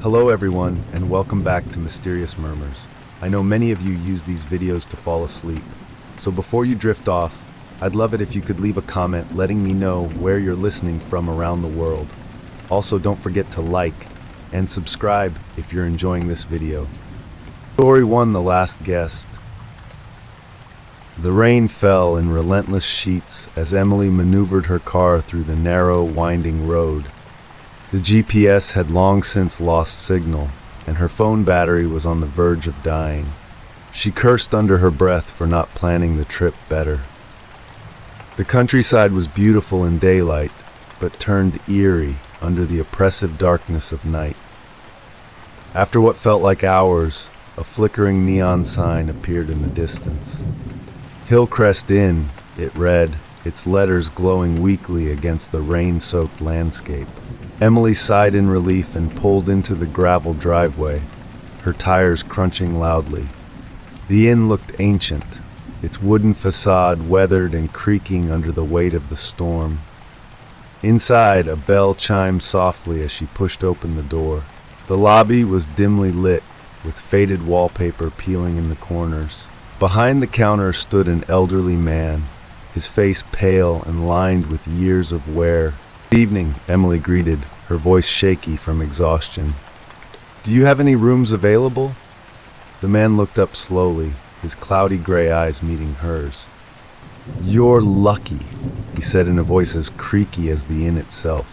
Hello everyone, and welcome back to Mysterious Murmurs. I know many of you use these videos to fall asleep, so before you drift off, I'd love it if you could leave a comment letting me know where you're listening from around the world. Also, don't forget to like and subscribe if you're enjoying this video. Story 1, The Last Guest. The rain fell in relentless sheets as Emily maneuvered her car through the narrow, winding road. The GPS had long since lost signal, and her phone battery was on the verge of dying. She cursed under her breath for not planning the trip better. The countryside was beautiful in daylight, but turned eerie under the oppressive darkness of night. After what felt like hours, a flickering neon sign appeared in the distance. Hillcrest Inn, it read, its letters glowing weakly against the rain-soaked landscape. Emily sighed in relief and pulled into the gravel driveway, her tires crunching loudly. The inn looked ancient, its wooden facade weathered and creaking under the weight of the storm. Inside, a bell chimed softly as she pushed open the door. The lobby was dimly lit, with faded wallpaper peeling in the corners. Behind the counter stood an elderly man, his face pale and lined with years of wear. "Good evening," Emily greeted, her voice shaky from exhaustion. "Do you have any rooms available?" The man looked up slowly, his cloudy gray eyes meeting hers. "You're lucky," he said in a voice as creaky as the inn itself.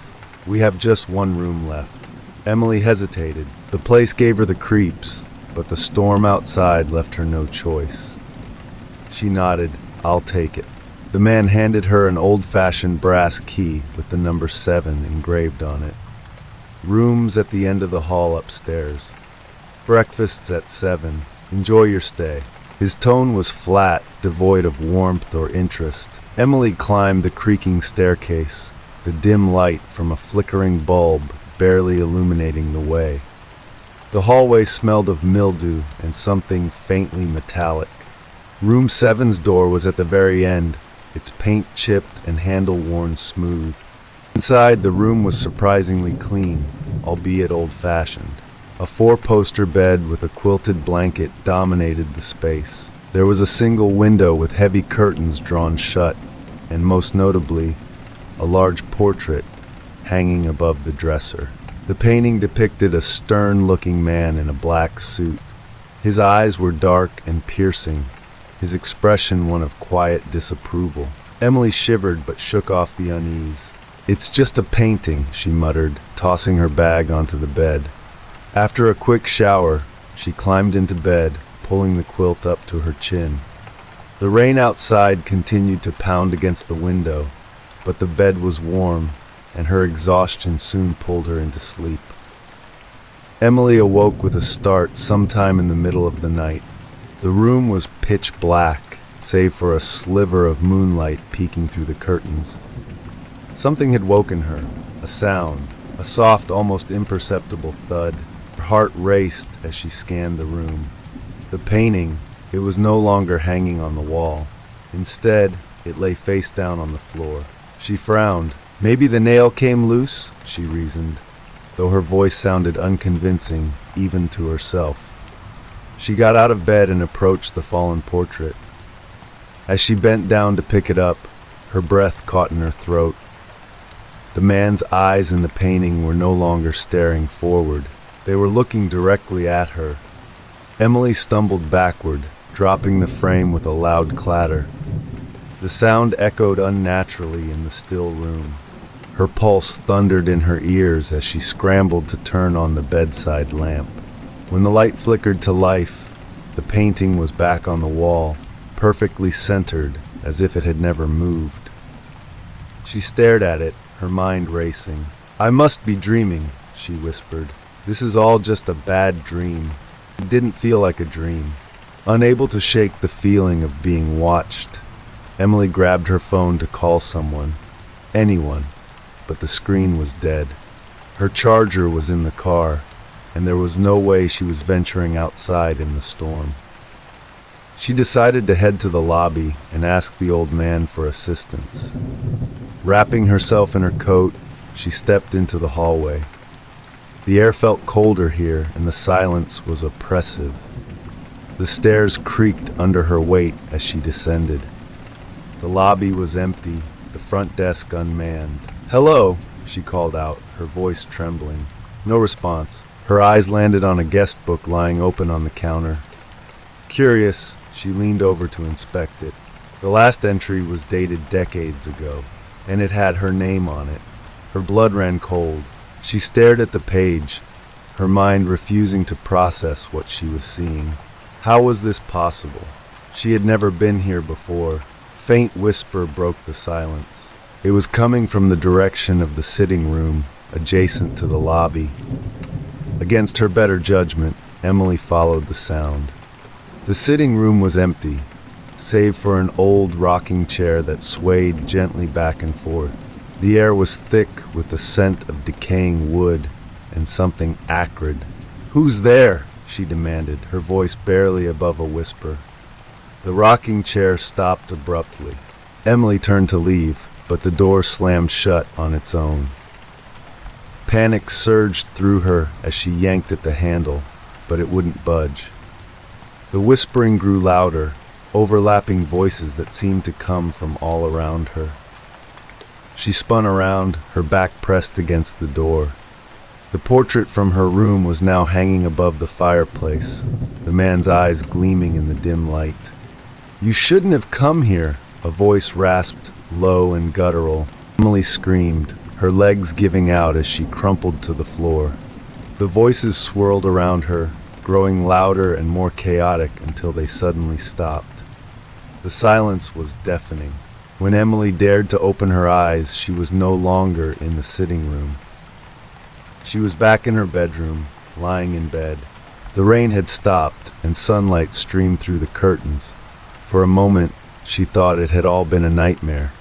"We have just one room left." Emily hesitated. The place gave her the creeps, but the storm outside left her no choice. She nodded. "I'll take it." The man handed her an old-fashioned brass key with the number 7 engraved on it. "Rooms at the end of the hall upstairs. Breakfast's at 7. Enjoy your stay." His tone was flat, devoid of warmth or interest. Emily climbed the creaking staircase, the dim light from a flickering bulb barely illuminating the way. The hallway smelled of mildew and something faintly metallic. Room 7's door was at the very end, its paint chipped and handle worn smooth. Inside, the room was surprisingly clean, albeit old-fashioned. A 4-poster bed with a quilted blanket dominated the space. There was a single window with heavy curtains drawn shut, and most notably, a large portrait hanging above the dresser. The painting depicted a stern-looking man in a black suit. His eyes were dark and piercing, his expression one of quiet disapproval. Emily shivered but shook off the unease. "It's just a painting," she muttered, tossing her bag onto the bed. After a quick shower, she climbed into bed, pulling the quilt up to her chin. The rain outside continued to pound against the window, but the bed was warm, and her exhaustion soon pulled her into sleep. Emily awoke with a start sometime in the middle of the night. The room was pitch black, save for a sliver of moonlight peeking through the curtains. Something had woken her, a sound, a soft, almost imperceptible thud. Her heart raced as she scanned the room. The painting, it was no longer hanging on the wall. Instead, it lay face down on the floor. She frowned. "Maybe the nail came loose," she reasoned, though her voice sounded unconvincing even to herself. She got out of bed and approached the fallen portrait. As she bent down to pick it up, her breath caught in her throat. The man's eyes in the painting were no longer staring forward. They were looking directly at her. Emily stumbled backward, dropping the frame with a loud clatter. The sound echoed unnaturally in the still room. Her pulse thundered in her ears as she scrambled to turn on the bedside lamp. When the light flickered to life, the painting was back on the wall, perfectly centered, as if it had never moved. She stared at it, her mind racing. "I must be dreaming," she whispered. "This is all just a bad dream." It didn't feel like a dream. Unable to shake the feeling of being watched, Emily grabbed her phone to call someone, anyone, but the screen was dead. Her charger was in the car, and there was no way she was venturing outside in the storm. She decided to head to the lobby and ask the old man for assistance. Wrapping herself in her coat, she stepped into the hallway. The air felt colder here, and the silence was oppressive. The stairs creaked under her weight as she descended. The lobby was empty, the front desk unmanned. "Hello," she called out, her voice trembling. No response. Her eyes landed on a guestbook lying open on the counter. Curious, she leaned over to inspect it. The last entry was dated decades ago, and it had her name on it. Her blood ran cold. She stared at the page, her mind refusing to process what she was seeing. How was this possible? She had never been here before. Faint whisper broke the silence. It was coming from the direction of the sitting room, adjacent to the lobby. Against her better judgment, Emily followed the sound. The sitting room was empty, save for an old rocking chair that swayed gently back and forth. The air was thick with the scent of decaying wood and something acrid. "Who's there?" she demanded, her voice barely above a whisper. The rocking chair stopped abruptly. Emily turned to leave, but the door slammed shut on its own. Panic surged through her as she yanked at the handle, but it wouldn't budge. The whispering grew louder, overlapping voices that seemed to come from all around her. She spun around, her back pressed against the door. The portrait from her room was now hanging above the fireplace, the man's eyes gleaming in the dim light. "You shouldn't have come here," a voice rasped, low and guttural. Emily screamed, her legs giving out as she crumpled to the floor. The voices swirled around her, growing louder and more chaotic until they suddenly stopped. The silence was deafening. When Emily dared to open her eyes, she was no longer in the sitting room. She was back in her bedroom, lying in bed. The rain had stopped, and sunlight streamed through the curtains. For a moment, she thought it had all been a nightmare.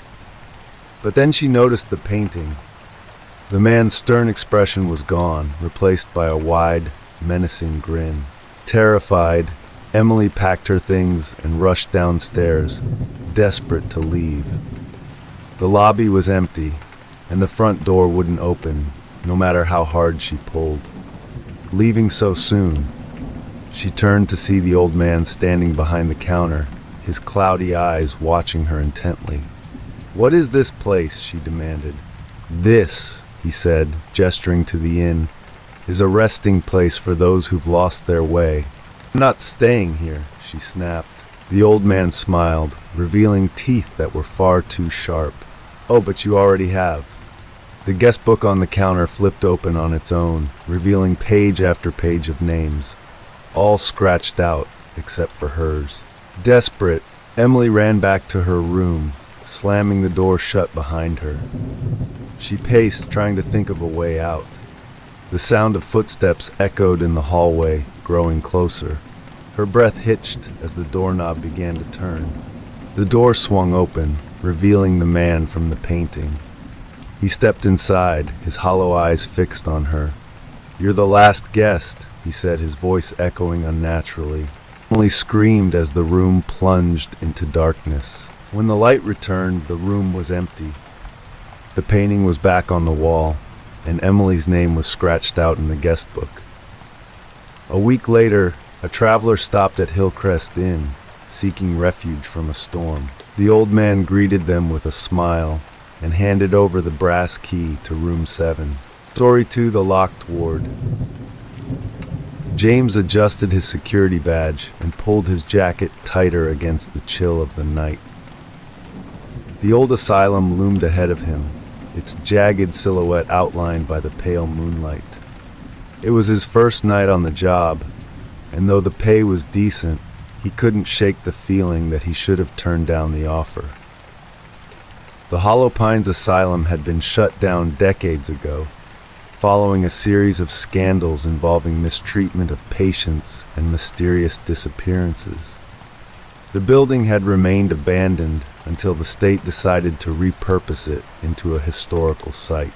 But then she noticed the painting. The man's stern expression was gone, replaced by a wide, menacing grin. Terrified, Emily packed her things and rushed downstairs, desperate to leave. The lobby was empty, and the front door wouldn't open, no matter how hard she pulled. Leaving so soon, she turned to see the old man standing behind the counter, his cloudy eyes watching her intently. "What is this place?" she demanded. "This," he said, gesturing to the inn, "is a resting place for those who've lost their way." "I'm not staying here," she snapped. The old man smiled, revealing teeth that were far too sharp. "Oh, but you already have." The guest book on the counter flipped open on its own, revealing page after page of names, all scratched out except for hers. Desperate, Emily ran back to her room, slamming the door shut behind her. She paced, trying to think of a way out. The sound of footsteps echoed in the hallway, growing closer. Her breath hitched as the doorknob began to turn. The door swung open, revealing the man from the painting. He stepped inside, his hollow eyes fixed on her. "You're the last guest," he said, his voice echoing unnaturally. Emily screamed as the room plunged into darkness. When the light returned, the room was empty. The painting was back on the wall, and Emily's name was scratched out in the guest book. A week later, a traveler stopped at Hillcrest Inn, seeking refuge from a storm. The old man greeted them with a smile and handed over the brass key to room 7. Story 2, the locked ward. James adjusted his security badge and pulled his jacket tighter against the chill of the night. The old asylum loomed ahead of him, its jagged silhouette outlined by the pale moonlight. It was his first night on the job, and though the pay was decent, he couldn't shake the feeling that he should have turned down the offer. The Hollow Pines Asylum had been shut down decades ago, following a series of scandals involving mistreatment of patients and mysterious disappearances. The building had remained abandoned until the state decided to repurpose it into a historical site.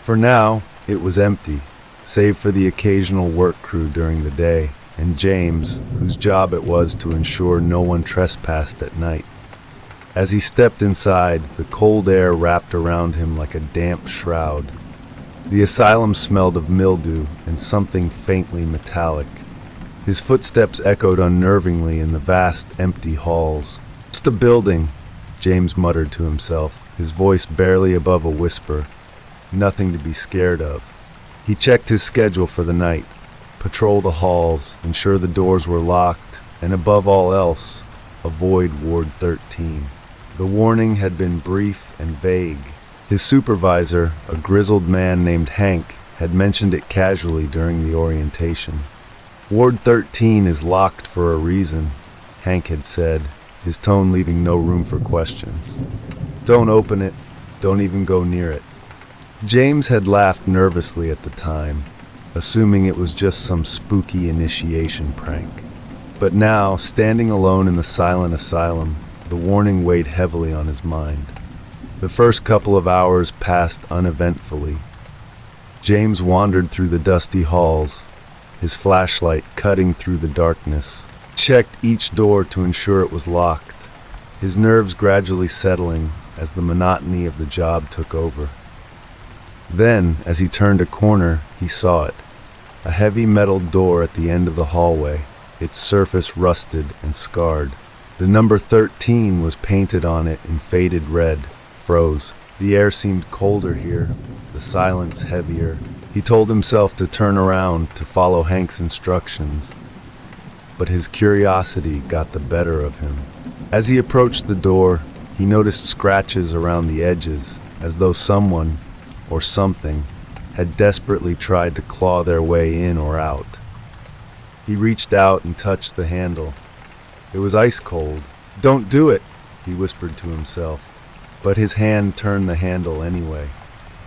For now, it was empty, save for the occasional work crew during the day, and James, whose job it was to ensure no one trespassed at night. As he stepped inside, the cold air wrapped around him like a damp shroud. The asylum smelled of mildew and something faintly metallic. His footsteps echoed unnervingly in the vast, empty halls. "Just a building," James muttered to himself, his voice barely above a whisper. Nothing to be scared of. He checked his schedule for the night. Patrol the halls, ensure the doors were locked, and above all else, avoid Ward 13. The warning had been brief and vague. His supervisor, a grizzled man named Hank, had mentioned it casually during the orientation. "Ward 13 is locked for a reason," Hank had said, his tone leaving no room for questions. "Don't open it, don't even go near it." James had laughed nervously at the time, assuming it was just some spooky initiation prank. But now, standing alone in the silent asylum, the warning weighed heavily on his mind. The first couple of hours passed uneventfully. James wandered through the dusty halls, his flashlight cutting through the darkness, checked each door to ensure it was locked, his nerves gradually settling as the monotony of the job took over. Then, as he turned a corner, he saw it. A heavy metal door at the end of the hallway, its surface rusted and scarred. The number 13 was painted on it in faded red. Froze. The air seemed colder here, the silence heavier. He told himself to turn around, to follow Hank's instructions. But his curiosity got the better of him. As he approached the door, he noticed scratches around the edges, as though someone, or something, had desperately tried to claw their way in or out. He reached out and touched the handle. It was ice cold. "Don't do it," he whispered to himself, but his hand turned the handle anyway.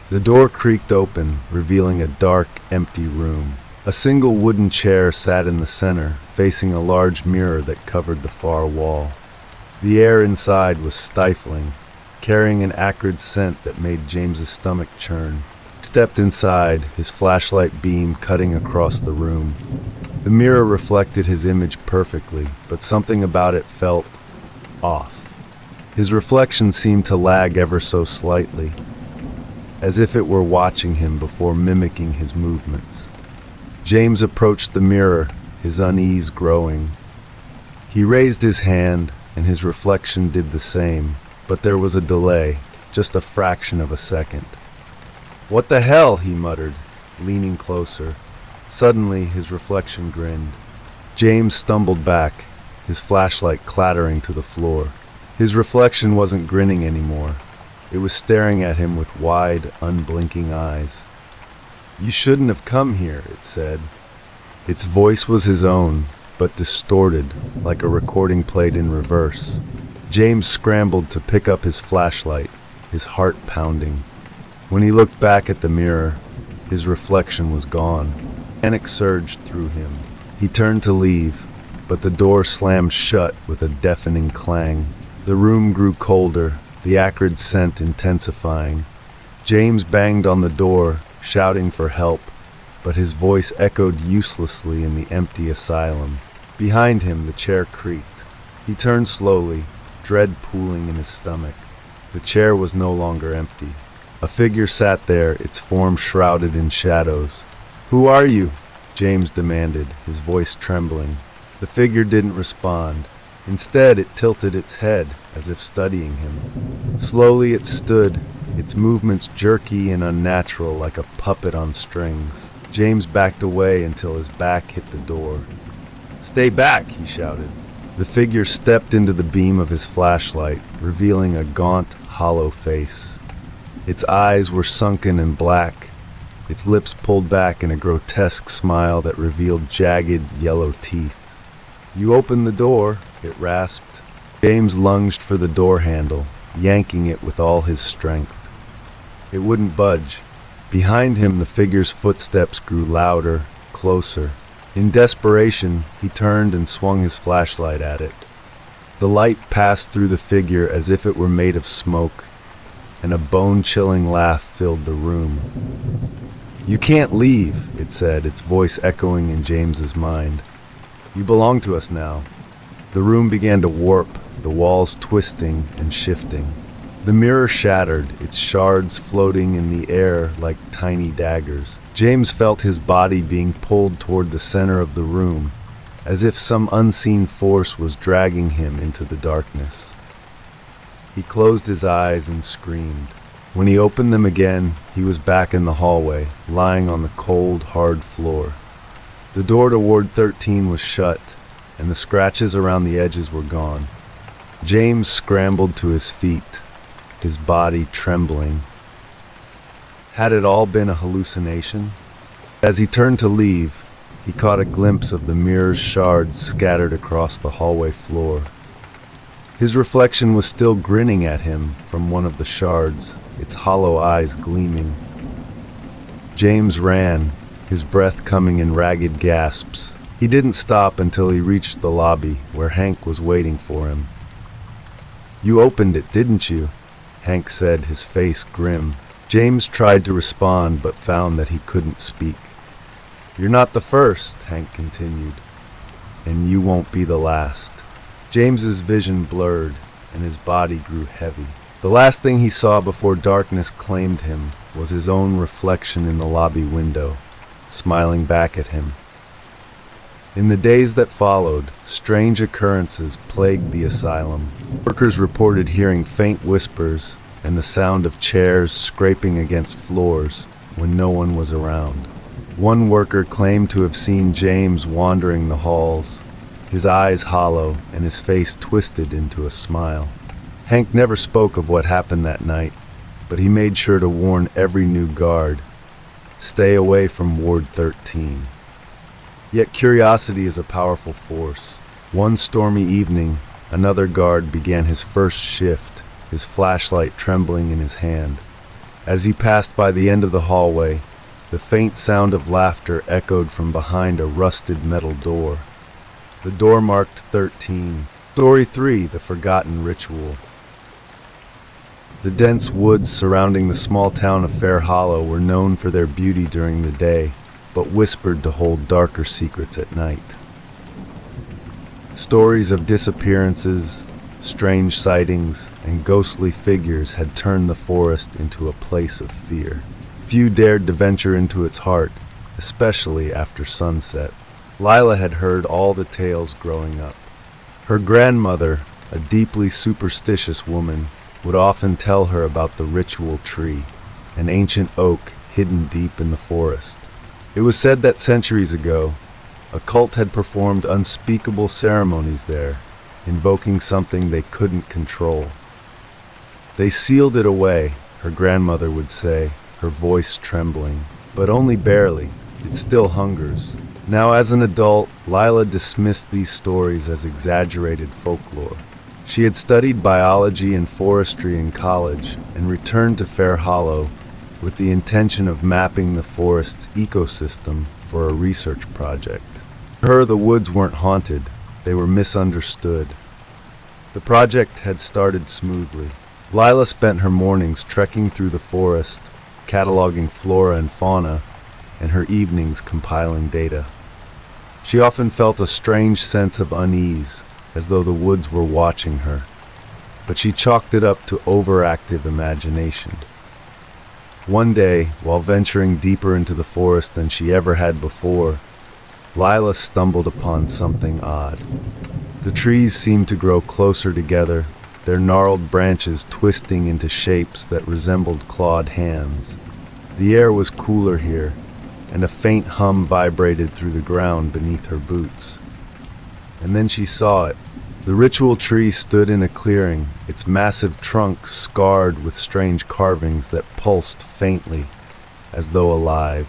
The door creaked open, revealing a dark, empty room. A single wooden chair sat in the center, facing a large mirror that covered the far wall. The air inside was stifling, carrying an acrid scent that made James's stomach churn. He stepped inside, his flashlight beam cutting across the room. The mirror reflected his image perfectly, but something about it felt off. His reflection seemed to lag ever so slightly, as if it were watching him before mimicking his movements. James approached the mirror, his unease growing. He raised his hand, and his reflection did the same, but there was a delay, just a fraction of a second. "What the hell?" he muttered, leaning closer. Suddenly, his reflection grinned. James stumbled back, his flashlight clattering to the floor. His reflection wasn't grinning anymore. It was staring at him with wide, unblinking eyes. "You shouldn't have come here," it said. Its voice was his own, but distorted, like a recording played in reverse. James scrambled to pick up his flashlight, his heart pounding. When he looked back at the mirror, his reflection was gone. Panic surged through him. He turned to leave, but the door slammed shut with a deafening clang. The room grew colder, the acrid scent intensifying. James banged on the door, shouting for help, but his voice echoed uselessly in the empty asylum. Behind him, the chair creaked. He turned slowly, dread pooling in his stomach. The chair was no longer empty. A figure sat there, its form shrouded in shadows. "Who are you?" James demanded, his voice trembling. The figure didn't respond. Instead, it tilted its head, as if studying him. Slowly it stood, its movements jerky and unnatural like a puppet on strings. James backed away until his back hit the door. "Stay back!" he shouted. The figure stepped into the beam of his flashlight, revealing a gaunt, hollow face. Its eyes were sunken and black, its lips pulled back in a grotesque smile that revealed jagged, yellow teeth. "You opened the door," it rasped. James lunged for the door handle, yanking it with all his strength. It wouldn't budge. Behind him, the figure's footsteps grew louder, closer. In desperation, he turned and swung his flashlight at it. The light passed through the figure as if it were made of smoke, and a bone-chilling laugh filled the room. "You can't leave," it said, its voice echoing in James's mind. "You belong to us now." The room began to warp, the walls twisting and shifting. The mirror shattered, its shards floating in the air like tiny daggers. James felt his body being pulled toward the center of the room, as if some unseen force was dragging him into the darkness. He closed his eyes and screamed. When he opened them again, he was back in the hallway, lying on the cold, hard floor. The door to Ward 13 was shut, and the scratches around the edges were gone. James scrambled to his feet, his body trembling. Had it all been a hallucination? As he turned to leave, he caught a glimpse of the mirror's shards scattered across the hallway floor. His reflection was still grinning at him from one of the shards, its hollow eyes gleaming. James ran, his breath coming in ragged gasps. He didn't stop until he reached the lobby, where Hank was waiting for him. "You opened it, didn't you?" Hank said, his face grim. James tried to respond, but found that he couldn't speak. "You're not the first," Hank continued, "and you won't be the last." James's vision blurred, and his body grew heavy. The last thing he saw before darkness claimed him was his own reflection in the lobby window, smiling back at him. In the days that followed, strange occurrences plagued the asylum. Workers reported hearing faint whispers and the sound of chairs scraping against floors when no one was around. One worker claimed to have seen James wandering the halls, his eyes hollow and his face twisted into a smile. Hank never spoke of what happened that night, but he made sure to warn every new guard, "Stay away from Ward 13. Yet curiosity is a powerful force. One stormy evening, another guard began his first shift, his flashlight trembling in his hand. As he passed by the end of the hallway, the faint sound of laughter echoed from behind a rusted metal door. The door marked 13. Story 3, The Forgotten Ritual. The dense woods surrounding the small town of Fair Hollow were known for their beauty during the day, but whispered to hold darker secrets at night. Stories of disappearances, strange sightings, and ghostly figures had turned the forest into a place of fear. Few dared to venture into its heart, especially after sunset. Lila had heard all the tales growing up. Her grandmother, a deeply superstitious woman, would often tell her about the ritual tree, an ancient oak hidden deep in the forest. It was said that centuries ago, a cult had performed unspeakable ceremonies there, invoking something they couldn't control. "They sealed it away," her grandmother would say, her voice trembling, "but only barely. It still hungers." Now, as an adult, Lila dismissed these stories as exaggerated folklore. She had studied biology and forestry in college and returned to Fair Hollow with the intention of mapping the forest's ecosystem for a research project. To her, the woods weren't haunted, they were misunderstood. The project had started smoothly. Lila spent her mornings trekking through the forest, cataloging flora and fauna, and her evenings compiling data. She often felt a strange sense of unease, as though the woods were watching her, but she chalked it up to overactive imagination. One day, while venturing deeper into the forest than she ever had before, Lila stumbled upon something odd. The trees seemed to grow closer together, their gnarled branches twisting into shapes that resembled clawed hands. The air was cooler here, and a faint hum vibrated through the ground beneath her boots. And then she saw it. The ritual tree stood in a clearing, its massive trunk scarred with strange carvings that pulsed faintly, as though alive.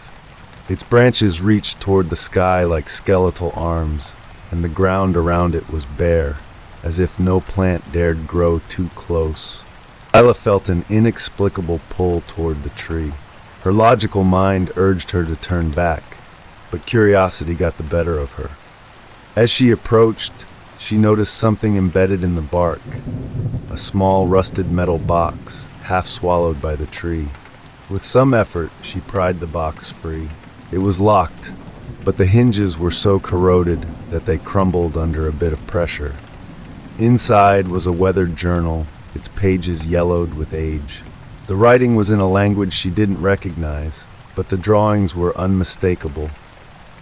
Its branches reached toward the sky like skeletal arms, and the ground around it was bare, as if no plant dared grow too close. Lila felt an inexplicable pull toward the tree. Her logical mind urged her to turn back, but curiosity got the better of her. As she approached, she noticed something embedded in the bark, a small rusted metal box, half swallowed by the tree. With some effort, she pried the box free. It was locked, but the hinges were so corroded that they crumbled under a bit of pressure. Inside was a weathered journal, its pages yellowed with age. The writing was in a language she didn't recognize, but the drawings were unmistakable.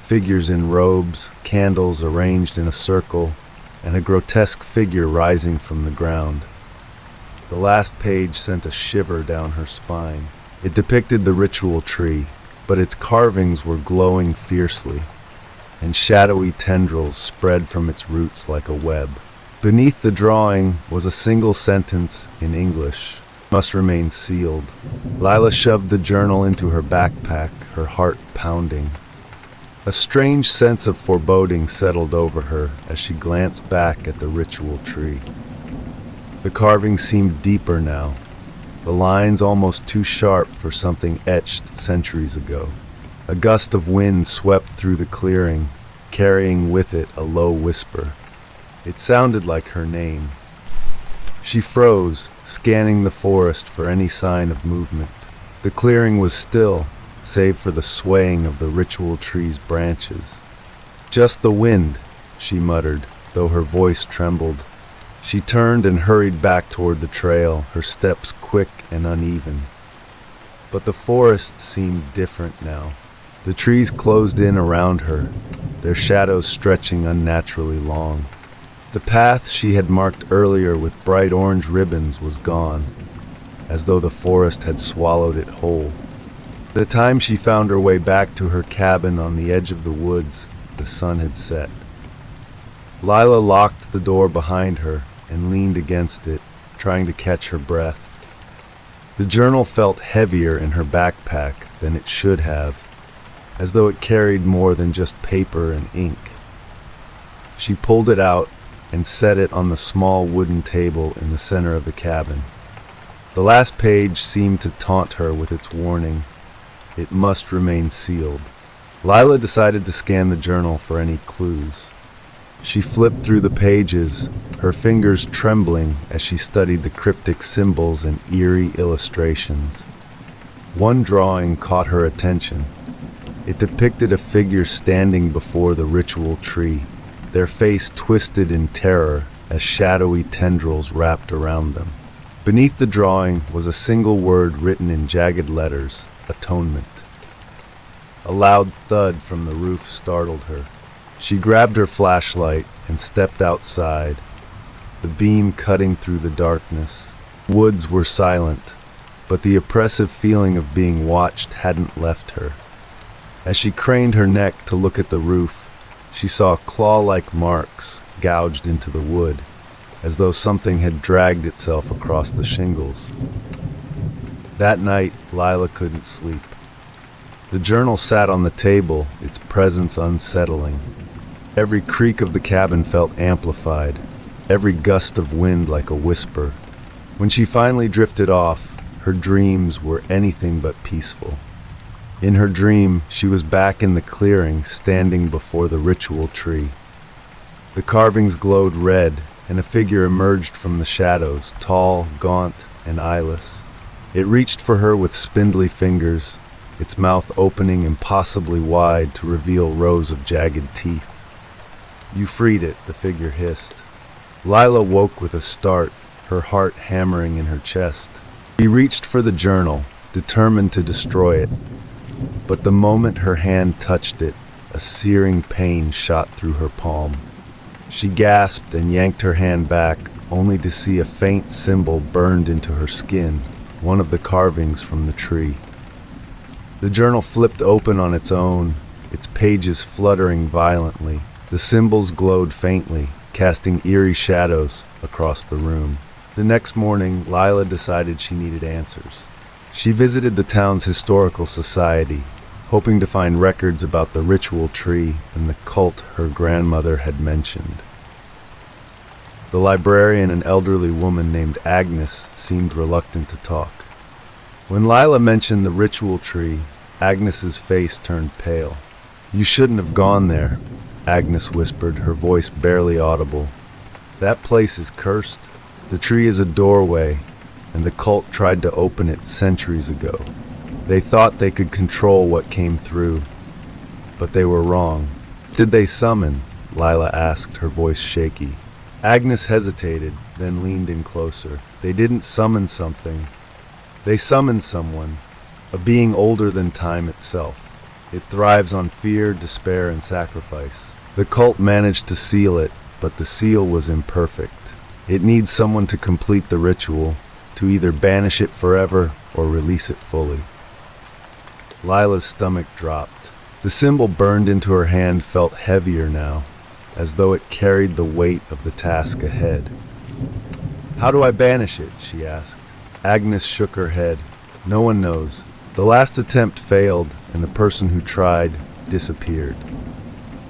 Figures in robes, candles arranged in a circle, and a grotesque figure rising from the ground. The last page sent a shiver down her spine. It depicted the ritual tree, but its carvings were glowing fiercely, and shadowy tendrils spread from its roots like a web. Beneath the drawing was a single sentence in English: "Must remain sealed." Lila shoved the journal into her backpack, her heart pounding. A strange sense of foreboding settled over her as she glanced back at the ritual tree. The carving seemed deeper now, the lines almost too sharp for something etched centuries ago. A gust of wind swept through the clearing, carrying with it a low whisper. It sounded like her name. She froze, scanning the forest for any sign of movement. The clearing was still, save for the swaying of the ritual tree's branches. "Just the wind," she muttered, though her voice trembled. She turned and hurried back toward the trail, her steps quick and uneven. But the forest seemed different now. The trees closed in around her, their shadows stretching unnaturally long. The path she had marked earlier with bright orange ribbons was gone, as though the forest had swallowed it whole. By the time she found her way back to her cabin on the edge of the woods, the sun had set. Lila locked the door behind her and leaned against it, trying to catch her breath. The journal felt heavier in her backpack than it should have, as though it carried more than just paper and ink. She pulled it out and set it on the small wooden table in the center of the cabin. The last page seemed to taunt her with its warning: it must remain sealed. Lila decided to scan the journal for any clues. She flipped through the pages, her fingers trembling as she studied the cryptic symbols and eerie illustrations. One drawing caught her attention. It depicted a figure standing before the ritual tree, their face twisted in terror as shadowy tendrils wrapped around them. Beneath the drawing was a single word written in jagged letters: atonement. A loud thud from the roof startled her. She grabbed her flashlight and stepped outside, the beam cutting through the darkness. Woods were silent, but the oppressive feeling of being watched hadn't left her. As she craned her neck to look at the roof, she saw claw-like marks gouged into the wood, as though something had dragged itself across the shingles. That night, Lila couldn't sleep. The journal sat on the table, its presence unsettling. Every creak of the cabin felt amplified, every gust of wind like a whisper. When she finally drifted off, her dreams were anything but peaceful. In her dream, she was back in the clearing, standing before the ritual tree. The carvings glowed red, and a figure emerged from the shadows, tall, gaunt, and eyeless. It reached for her with spindly fingers, its mouth opening impossibly wide to reveal rows of jagged teeth. "You freed it," the figure hissed. Lila woke with a start, her heart hammering in her chest. She reached for the journal, determined to destroy it. But the moment her hand touched it, a searing pain shot through her palm. She gasped and yanked her hand back, only to see a faint symbol burned into her skin, one of the carvings from the tree. The journal flipped open on its own, its pages fluttering violently. The symbols glowed faintly, casting eerie shadows across the room. The next morning, Lila decided she needed answers. She visited the town's historical society, hoping to find records about the ritual tree and the cult her grandmother had mentioned. The librarian, an elderly woman named Agnes, seemed reluctant to talk. When Lila mentioned the ritual tree, Agnes's face turned pale. "You shouldn't have gone there," Agnes whispered, her voice barely audible. "That place is cursed. The tree is a doorway, and the cult tried to open it centuries ago. They thought they could control what came through, but they were wrong." "Did they summon?" Lila asked, her voice shaky. Agnes hesitated, then leaned in closer. They didn't summon something. They summoned someone, a being older than time itself. It thrives on fear, despair, and sacrifice. The cult managed to seal it, but the seal was imperfect. It needs someone to complete the ritual, to either banish it forever or release it fully. Lila's stomach dropped. The symbol burned into her hand felt heavier now, as though it carried the weight of the task ahead. "How do I banish it?" she asked. Agnes shook her head. "No one knows. The last attempt failed, and the person who tried disappeared."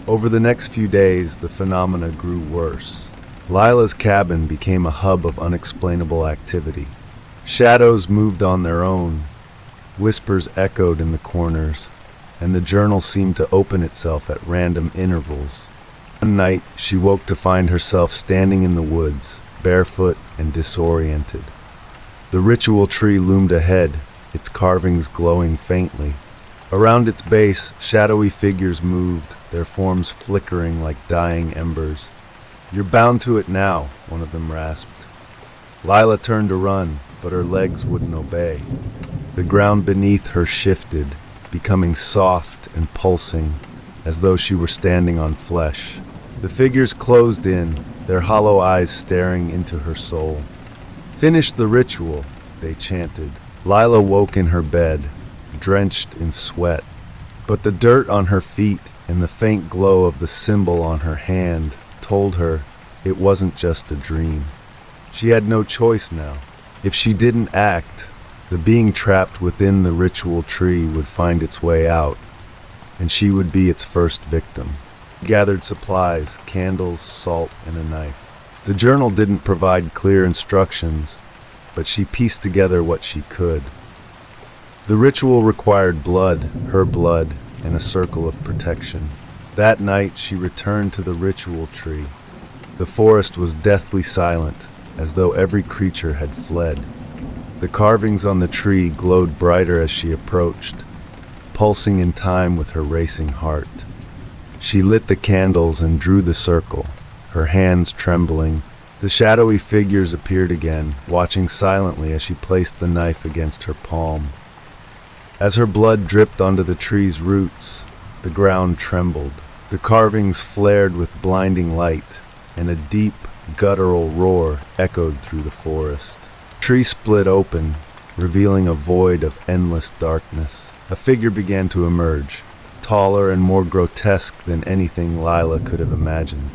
Over the next few days, the phenomena grew worse. Lila's cabin became a hub of unexplainable activity. Shadows moved on their own, whispers echoed in the corners, and the journal seemed to open itself at random intervals. One night, she woke to find herself standing in the woods, barefoot and disoriented. The ritual tree loomed ahead, its carvings glowing faintly. Around its base, shadowy figures moved, their forms flickering like dying embers. "You're bound to it now," one of them rasped. Lila turned to run, but her legs wouldn't obey. The ground beneath her shifted, becoming soft and pulsing, as though she were standing on flesh. The figures closed in, their hollow eyes staring into her soul. "Finish the ritual," they chanted. Lila woke in her bed, drenched in sweat, but the dirt on her feet and the faint glow of the symbol on her hand told her it wasn't just a dream. She had no choice now. If she didn't act, the being trapped within the ritual tree would find its way out, and she would be its first victim. She gathered supplies, candles, salt, and a knife. The journal didn't provide clear instructions, but she pieced together what she could. The ritual required blood, her blood, and a circle of protection. That night she returned to the ritual tree. The forest was deathly silent, as though every creature had fled. The carvings on the tree glowed brighter as she approached, pulsing in time with her racing heart. She lit the candles and drew the circle, her hands trembling. The shadowy figures appeared again, watching silently as she placed the knife against her palm. As her blood dripped onto the tree's roots, the ground trembled. The carvings flared with blinding light, and a deep, guttural roar echoed through the forest. The tree split open, revealing a void of endless darkness. A figure began to emerge, taller and more grotesque than anything Lila could have imagined.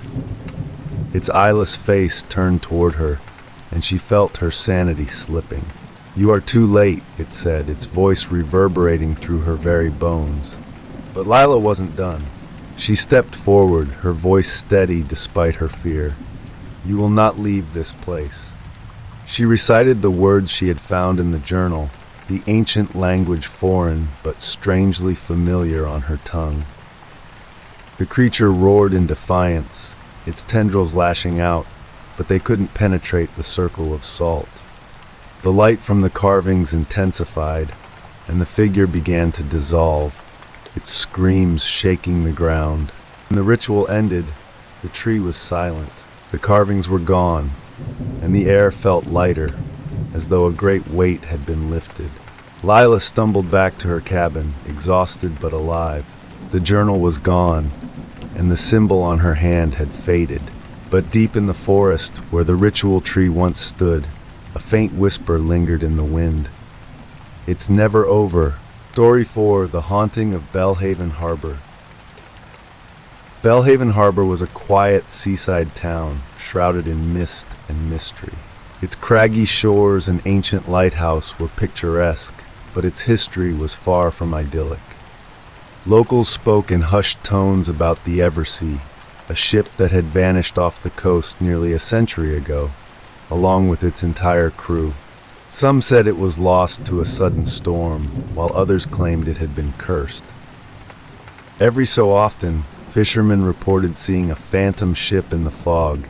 Its eyeless face turned toward her, and she felt her sanity slipping. "You are too late," it said, its voice reverberating through her very bones. But Lila wasn't done. She stepped forward, her voice steady despite her fear. "You will not leave this place." She recited the words she had found in the journal, the ancient language foreign but strangely familiar on her tongue. The creature roared in defiance, its tendrils lashing out, but they couldn't penetrate the circle of salt. The light from the carvings intensified, and the figure began to dissolve, its screams shaking the ground. When the ritual ended, the tree was silent. The carvings were gone, and the air felt lighter, as though a great weight had been lifted. Lila stumbled back to her cabin, exhausted but alive. The journal was gone, and the symbol on her hand had faded. But deep in the forest, where the ritual tree once stood, a faint whisper lingered in the wind. "It's never over." Story 4: The Haunting of Belhaven Harbor. Belhaven Harbor was a quiet seaside town, shrouded in mist and mystery. Its craggy shores and ancient lighthouse were picturesque, but its history was far from idyllic. Locals spoke in hushed tones about the Eversea, a ship that had vanished off the coast nearly a century ago, along with its entire crew. Some said it was lost to a sudden storm, while others claimed it had been cursed. Every so often, fishermen reported seeing a phantom ship in the fog,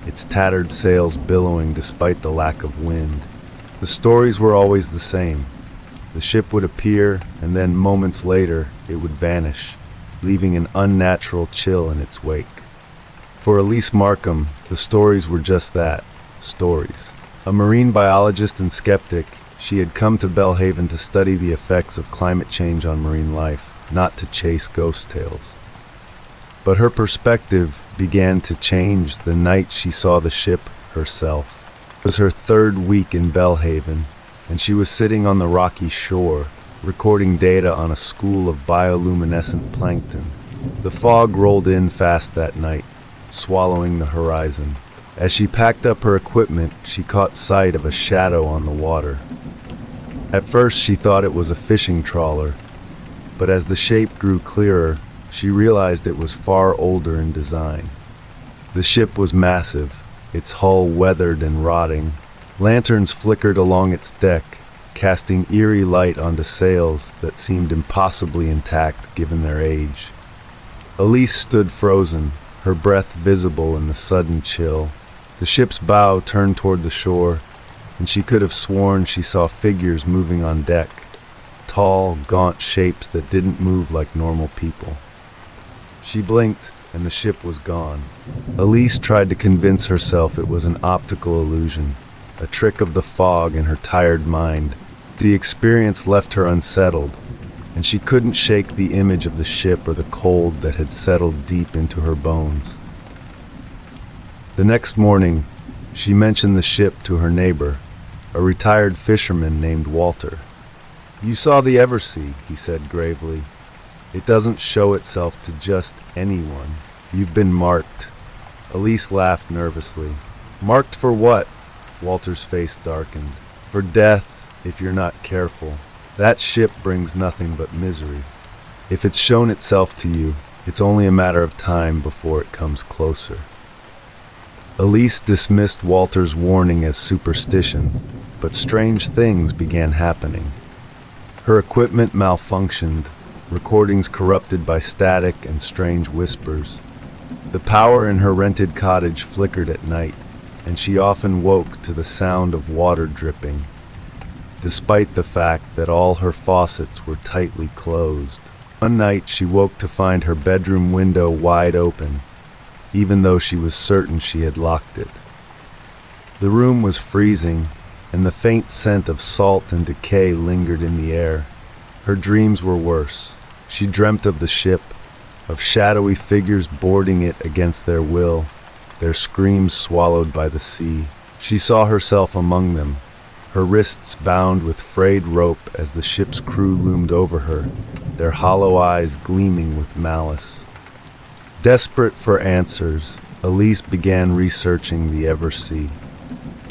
its tattered sails billowing despite the lack of wind. The stories were always the same. The ship would appear, and then moments later, it would vanish, leaving an unnatural chill in its wake. For Elise Markham, the stories were just that, stories. A marine biologist and skeptic, she had come to Belhaven to study the effects of climate change on marine life, not to chase ghost tales. But her perspective began to change the night she saw the ship herself. It was her third week in Belhaven, and she was sitting on the rocky shore, recording data on a school of bioluminescent plankton. The fog rolled in fast that night, swallowing the horizon. As she packed up her equipment, she caught sight of a shadow on the water. At first she thought it was a fishing trawler, but as the shape grew clearer, she realized it was far older in design. The ship was massive, its hull weathered and rotting. Lanterns flickered along its deck, casting eerie light onto sails that seemed impossibly intact given their age. Elise stood frozen, her breath visible in the sudden chill. The ship's bow turned toward the shore, and she could have sworn she saw figures moving on deck, tall, gaunt shapes that didn't move like normal people. She blinked, and the ship was gone. Elise tried to convince herself it was an optical illusion, a trick of the fog in her tired mind. The experience left her unsettled, and she couldn't shake the image of the ship or the cold that had settled deep into her bones. The next morning, she mentioned the ship to her neighbor, a retired fisherman named Walter. "You saw the Eversea," he said gravely. "It doesn't show itself to just anyone. You've been marked." Elise laughed nervously. "Marked for what?" Walter's face darkened. "For death, if you're not careful. That ship brings nothing but misery. If it's shown itself to you, it's only a matter of time before it comes closer." Elise dismissed Walter's warning as superstition, but strange things began happening. Her equipment malfunctioned, recordings corrupted by static and strange whispers. The power in her rented cottage flickered at night, and she often woke to the sound of water dripping, despite the fact that all her faucets were tightly closed. One night she woke to find her bedroom window wide open, even though she was certain she had locked it. The room was freezing, and the faint scent of salt and decay lingered in the air. Her dreams were worse. She dreamt of the ship, of shadowy figures boarding it against their will, their screams swallowed by the sea. She saw herself among them, her wrists bound with frayed rope as the ship's crew loomed over her, their hollow eyes gleaming with malice. Desperate for answers, Elise began researching the Eversea.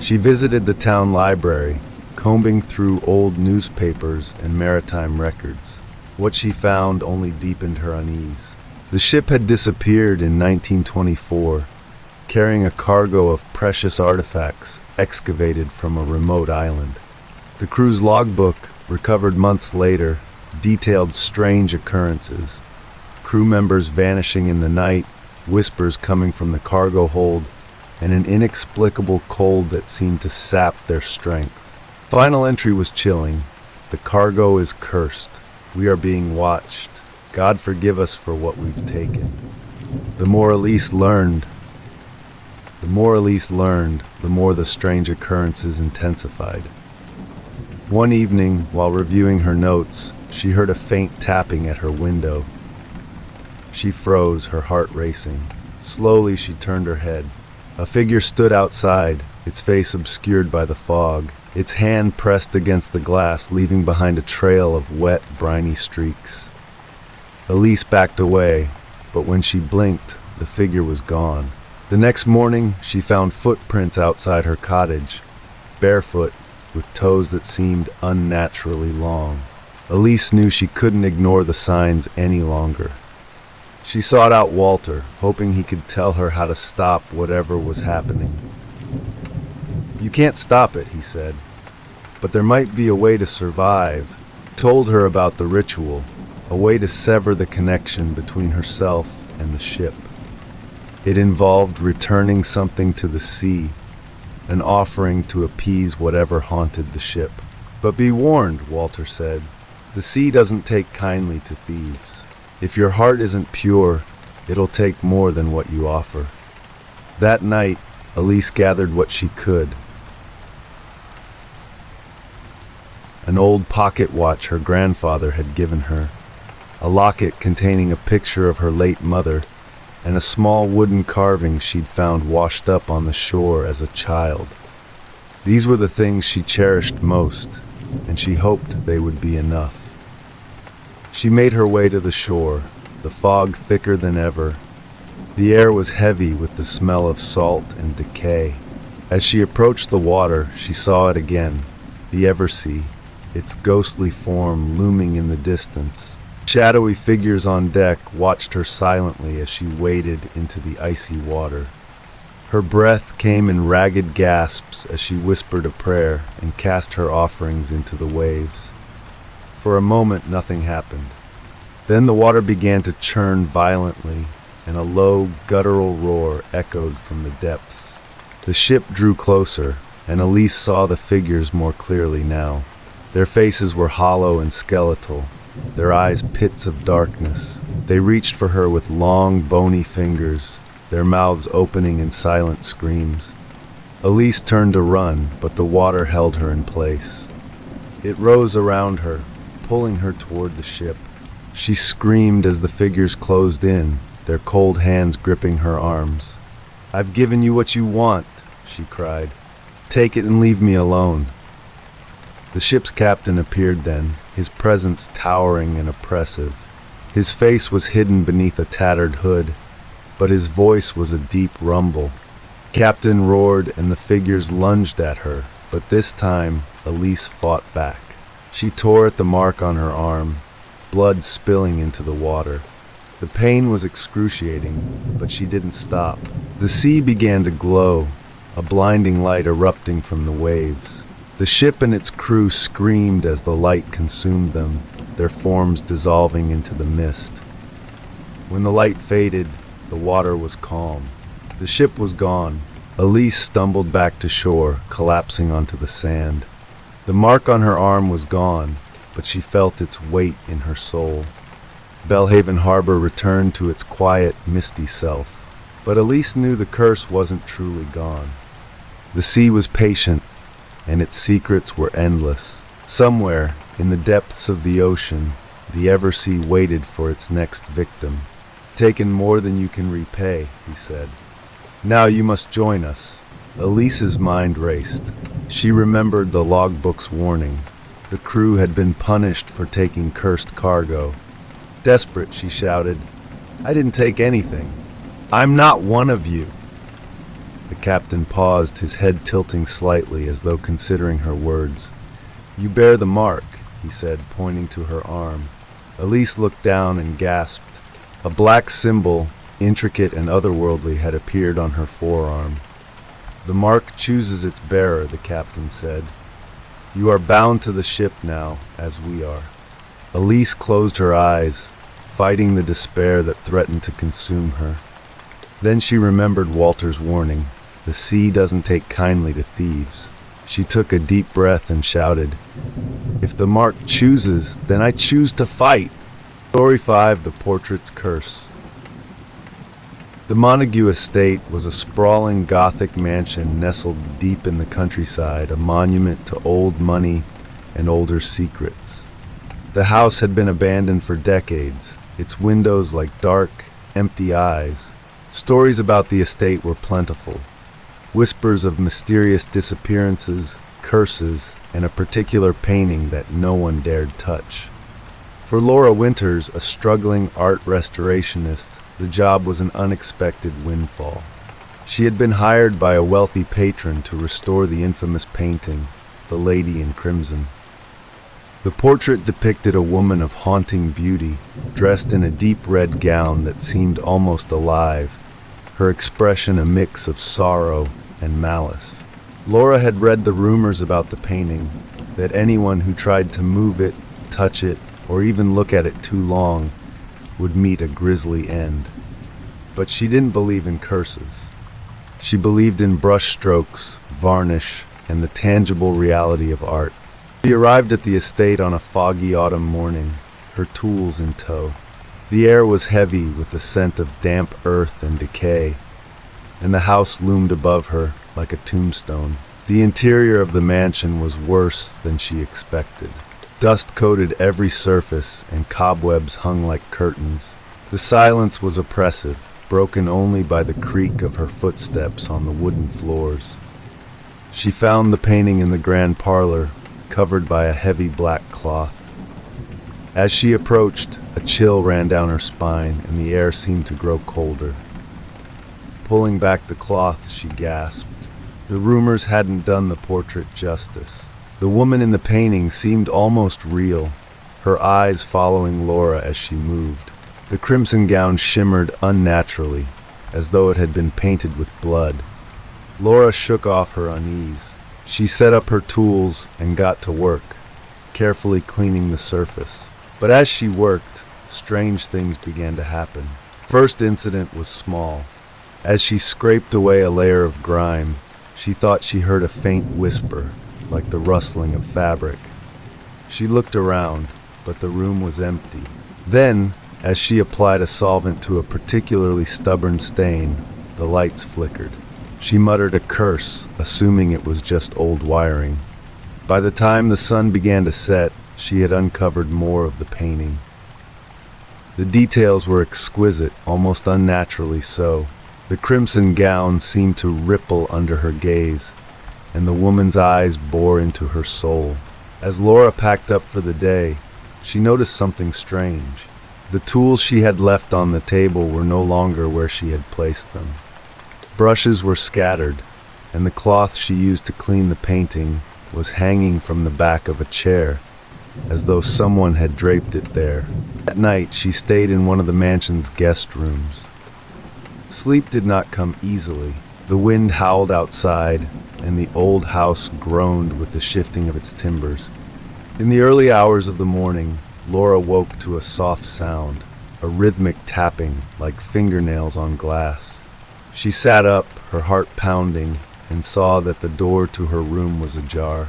She visited the town library, combing through old newspapers and maritime records. What she found only deepened her unease. The ship had disappeared in 1924, carrying a cargo of precious artifacts excavated from a remote island. The crew's logbook, recovered months later, detailed strange occurrences. Crew members vanishing in the night, whispers coming from the cargo hold, and an inexplicable cold that seemed to sap their strength. Final entry was chilling. "The cargo is cursed. We are being watched. God forgive us for what we've taken." The more Elise learned, the more the strange occurrences intensified. One evening, while reviewing her notes, she heard a faint tapping at her window. She froze, her heart racing. Slowly she turned her head. A figure stood outside, its face obscured by the fog, its hand pressed against the glass, leaving behind a trail of wet, briny streaks. Elise backed away, but when she blinked, the figure was gone. The next morning, she found footprints outside her cottage, barefoot, with toes that seemed unnaturally long. Elise knew she couldn't ignore the signs any longer. She sought out Walter, hoping he could tell her how to stop whatever was happening. "You can't stop it," he said, "but there might be a way to survive." He told her about the ritual, a way to sever the connection between herself and the ship. It involved returning something to the sea, an offering to appease whatever haunted the ship. "But be warned," Walter said, "the sea doesn't take kindly to thieves. If your heart isn't pure, it'll take more than what you offer." That night, Elise gathered what she could. An old pocket watch her grandfather had given her, a locket containing a picture of her late mother, and a small wooden carving she'd found washed up on the shore as a child. These were the things she cherished most, and she hoped they would be enough. She made her way to the shore, the fog thicker than ever. The air was heavy with the smell of salt and decay. As she approached the water, she saw it again, the Eversea, its ghostly form looming in the distance. Shadowy figures on deck watched her silently as she waded into the icy water. Her breath came in ragged gasps as she whispered a prayer and cast her offerings into the waves. For a moment, nothing happened. Then the water began to churn violently, and a low, guttural roar echoed from the depths. The ship drew closer, and Elise saw the figures more clearly now. Their faces were hollow and skeletal, their eyes pits of darkness. They reached for her with long, bony fingers, their mouths opening in silent screams. Elise turned to run, but the water held her in place. It rose around her, pulling her toward the ship. She screamed as the figures closed in, their cold hands gripping her arms. "I've given you what you want," she cried. "Take it and leave me alone." The ship's captain appeared then, his presence towering and oppressive. His face was hidden beneath a tattered hood, but his voice was a deep rumble. Captain roared and the figures lunged at her, but this time Elise fought back. She tore at the mark on her arm, blood spilling into the water. The pain was excruciating, but she didn't stop. The sea began to glow, a blinding light erupting from the waves. The ship and its crew screamed as the light consumed them, their forms dissolving into the mist. When the light faded, the water was calm. The ship was gone. Elise stumbled back to shore, collapsing onto the sand. The mark on her arm was gone, but she felt its weight in her soul. Belhaven Harbor returned to its quiet, misty self. But Elise knew the curse wasn't truly gone. The sea was patient, and its secrets were endless. Somewhere, in the depths of the ocean, the Eversea waited for its next victim. "Taken more than you can repay," he said. "Now you must join us." Elise's mind raced. She remembered the logbook's warning. The crew had been punished for taking cursed cargo. Desperate, she shouted, "I didn't take anything. I'm not one of you." The captain paused, his head tilting slightly as though considering her words. "You bear the mark," he said, pointing to her arm. Elise looked down and gasped. A black symbol, intricate and otherworldly, had appeared on her forearm. "The mark chooses its bearer," the captain said. "You are bound to the ship now, as we are." Elise closed her eyes, fighting the despair that threatened to consume her. Then she remembered Walter's warning. The sea doesn't take kindly to thieves. She took a deep breath and shouted, "If the mark chooses, then I choose to fight." Story 5, The Portrait's Curse. The Montague estate was a sprawling Gothic mansion nestled deep in the countryside, a monument to old money and older secrets. The house had been abandoned for decades, its windows like dark, empty eyes. Stories about the estate were plentiful. Whispers of mysterious disappearances, curses, and a particular painting that no one dared touch. For Laura Winters, a struggling art restorationist, the job was an unexpected windfall. She had been hired by a wealthy patron to restore the infamous painting, The Lady in Crimson. The portrait depicted a woman of haunting beauty, dressed in a deep red gown that seemed almost alive, her expression a mix of sorrow and malice. Laura had read the rumors about the painting, that anyone who tried to move it, touch it, or even look at it too long would meet a grisly end. But she didn't believe in curses. She believed in brush strokes, varnish, and the tangible reality of art. She arrived at the estate on a foggy autumn morning, her tools in tow. The air was heavy with the scent of damp earth and decay. and the house loomed above her like a tombstone. The interior of the mansion was worse than she expected. Dust coated every surface, and cobwebs hung like curtains. The silence was oppressive, broken only by the creak of her footsteps on the wooden floors. She found the painting in the grand parlor, covered by a heavy black cloth. As she approached, a chill ran down her spine, and the air seemed to grow colder. Pulling back the cloth, she gasped. The rumors hadn't done the portrait justice. The woman in the painting seemed almost real, her eyes following Laura as she moved. The crimson gown shimmered unnaturally, as though it had been painted with blood. Laura shook off her unease. She set up her tools and got to work, carefully cleaning the surface. But as she worked, strange things began to happen. First incident was small. As she scraped away a layer of grime, she thought she heard a faint whisper, like the rustling of fabric. She looked around, but the room was empty. Then, as she applied a solvent to a particularly stubborn stain, the lights flickered. She muttered a curse, assuming it was just old wiring. By the time the sun began to set, she had uncovered more of the painting. The details were exquisite, almost unnaturally so. The crimson gown seemed to ripple under her gaze, and the woman's eyes bore into her soul. As Laura packed up for the day, she noticed something strange. The tools she had left on the table were no longer where she had placed them. Brushes were scattered, and the cloth she used to clean the painting was hanging from the back of a chair, as though someone had draped it there. That night, she stayed in one of the mansion's guest rooms. Sleep did not come easily. The wind howled outside, and the old house groaned with the shifting of its timbers. In the early hours of the morning, Laura woke to a soft sound, a rhythmic tapping like fingernails on glass. She sat up, her heart pounding, and saw that the door to her room was ajar.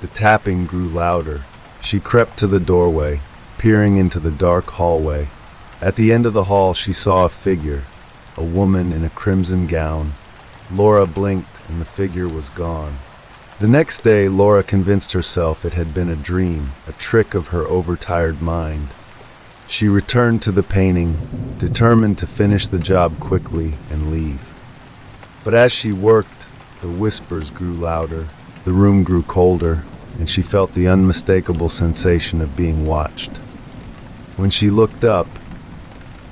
The tapping grew louder. She crept to the doorway, peering into the dark hallway. At the end of the hall, she saw a figure, a woman in a crimson gown. Laura blinked, and the figure was gone. The next day, Laura convinced herself it had been a dream, a trick of her overtired mind. She returned to the painting, determined to finish the job quickly and leave. But as she worked, the whispers grew louder, the room grew colder, and she felt the unmistakable sensation of being watched. When she looked up,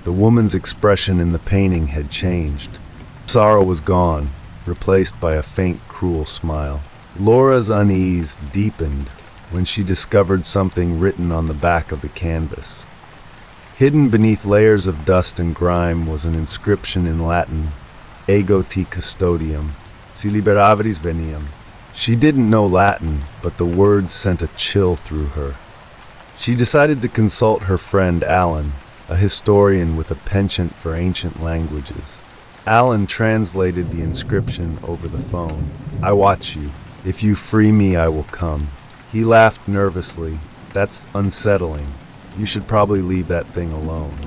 the woman's expression in the painting had changed. Sorrow was gone, replaced by a faint, cruel smile. Laura's unease deepened when she discovered something written on the back of the canvas. Hidden beneath layers of dust and grime was an inscription in Latin, Ego te custodium, si liberaveris veniam. She didn't know Latin, but the words sent a chill through her. She decided to consult her friend Alan, a historian with a penchant for ancient languages. Alan translated the inscription over the phone. "I watch you. If you free me, I will come." He laughed nervously. "That's unsettling. You should probably leave that thing alone."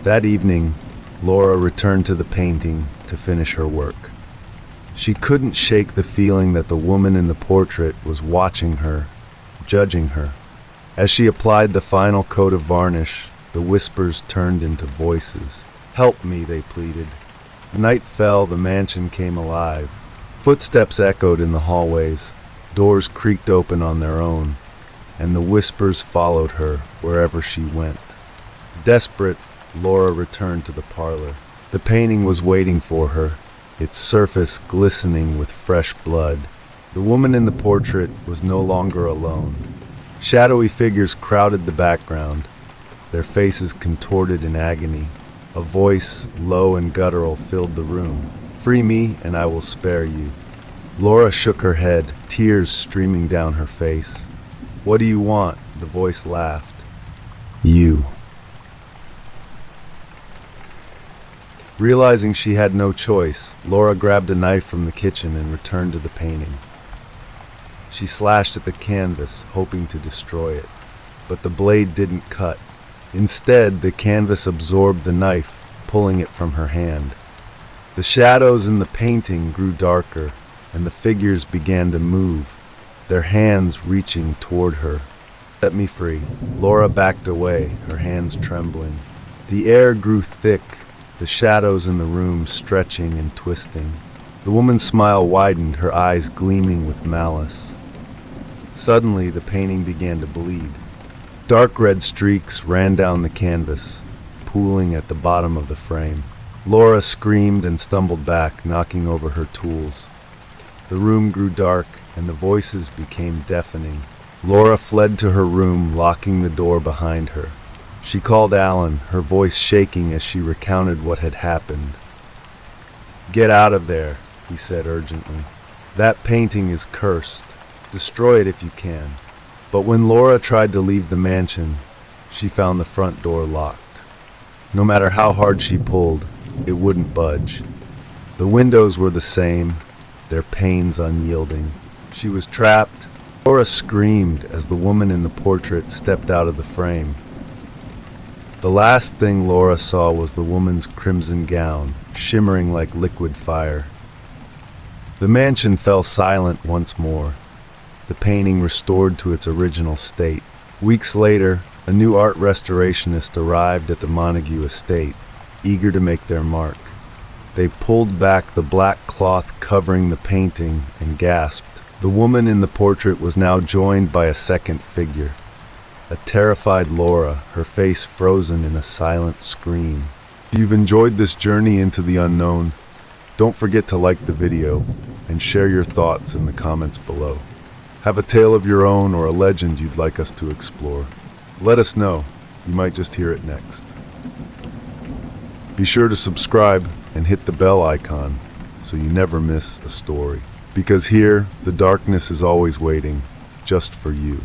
That evening, Laura returned to the painting to finish her work. She couldn't shake the feeling that the woman in the portrait was watching her, judging her. As she applied the final coat of varnish, the whispers turned into voices. "Help me," they pleaded. Night fell, the mansion came alive. Footsteps echoed in the hallways, doors creaked open on their own, and the whispers followed her wherever she went. Desperate, Laura returned to the parlor. The painting was waiting for her, its surface glistening with fresh blood. The woman in the portrait was no longer alone. Shadowy figures crowded the background, their faces contorted in agony. A voice, low and guttural, filled the room. "Free me, and I will spare you." Laura shook her head, tears streaming down her face. "What do you want?" The voice laughed. "You." Realizing she had no choice, Laura grabbed a knife from the kitchen and returned to the painting. She slashed at the canvas, hoping to destroy it, but the blade didn't cut. Instead, the canvas absorbed the knife, pulling it from her hand. The shadows in the painting grew darker, and the figures began to move, their hands reaching toward her. Set me free. Laura backed away, her hands trembling. The air grew thick, the shadows in the room stretching and twisting. The woman's smile widened, her eyes gleaming with malice. Suddenly, the painting began to bleed. Dark red streaks ran down the canvas, pooling at the bottom of the frame. Laura screamed and stumbled back, knocking over her tools. The room grew dark, and the voices became deafening. Laura fled to her room, locking the door behind her. She called Alan, her voice shaking as she recounted what had happened. "Get out of there," he said urgently. "That painting is cursed. Destroy it if you can." But when Laura tried to leave the mansion, she found the front door locked. No matter how hard she pulled, it wouldn't budge. The windows were the same, their panes unyielding. She was trapped. Laura screamed as the woman in the portrait stepped out of the frame. The last thing Laura saw was the woman's crimson gown, shimmering like liquid fire. The mansion fell silent once more, the painting restored to its original state. Weeks later, a new art restorationist arrived at the Montague estate, eager to make their mark. They pulled back the black cloth covering the painting and gasped. The woman in the portrait was now joined by a second figure, a terrified Laura, her face frozen in a silent scream. If you've enjoyed this journey into the unknown, don't forget to like the video and share your thoughts in the comments below. Have a tale of your own or a legend you'd like us to explore? Let us know. You might just hear it next. Be sure to subscribe and hit the bell icon so you never miss a story. Because here, the darkness is always waiting, just for you.